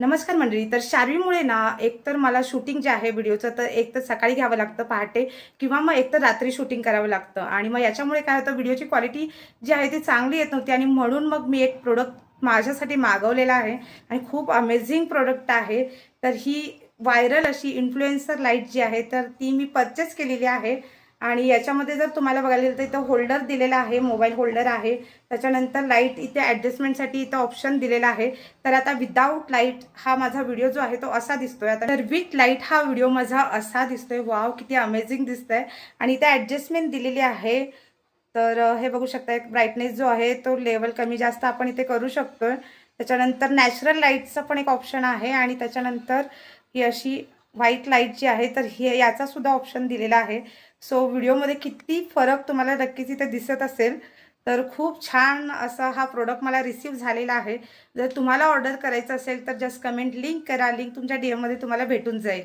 नमस्कार मंडळी. तर शार्वीमुळे ना एकतर मला शूटिंग जे आहे व्हिडिओचं तर एक तर सकाळी घ्यावं लागतं पहाटे किंवा मग एकतर रात्री शूटिंग करावं लागतं आणि मग याच्यामुळे काय होतं व्हिडिओची क्वालिटी जी आहे ती चांगली येत नव्हती आणि म्हणून मग मी एक प्रोडक्ट माझ्यासाठी मागवलेला आहे आणि खूप अमेझिंग प्रोडक्ट आहे. तर ही व्हायरल अशी इन्फ्लुएन्सर लाईट जी आहे तर ती मी परचेस केलेली आहे आणि याच्यामध्ये जर तुम्हाला बघायला गेलं तर इथं होल्डर दिलेला आहे, मोबाईल होल्डर आहे. त्याच्यानंतर लाईट इथे ॲडजस्टमेंटसाठी इथं ऑप्शन दिलेला आहे. तर आता विदाऊट लाईट हा माझा व्हिडिओ जो आहे तो असा दिसतोय. आता तर विथ लाईट हा व्हिडिओ माझा असा दिसतोय. वाव, किती अमेझिंग दिसतंय. आणि इथे ॲडजस्टमेंट दिलेली आहे. तर हे बघू शकता, एक ब्राईटनेस जो आहे तो लेवल कमी जास्त आपण इथे करू शकतोय. त्याच्यानंतर नॅचरल लाईटचा पण एक ऑप्शन आहे आणि त्याच्यानंतर ही अशी व्हाईट लाईट जी आहे तर हे याचा सुद्धा ऑप्शन दिलेला आहे. सो व्हिडिओमध्ये किती फरक तुम्हाला नक्कीच इथे दिसत असेल. तर खूप छान असा हा प्रोडक्ट मला रिसीव्ह झालेला आहे. जर तुम्हाला ऑर्डर करायचं असेल तर जस्ट कमेंट लिंक करा. लिंक तुमच्या डीएममध्ये तुम्हाला भेटून जाईल.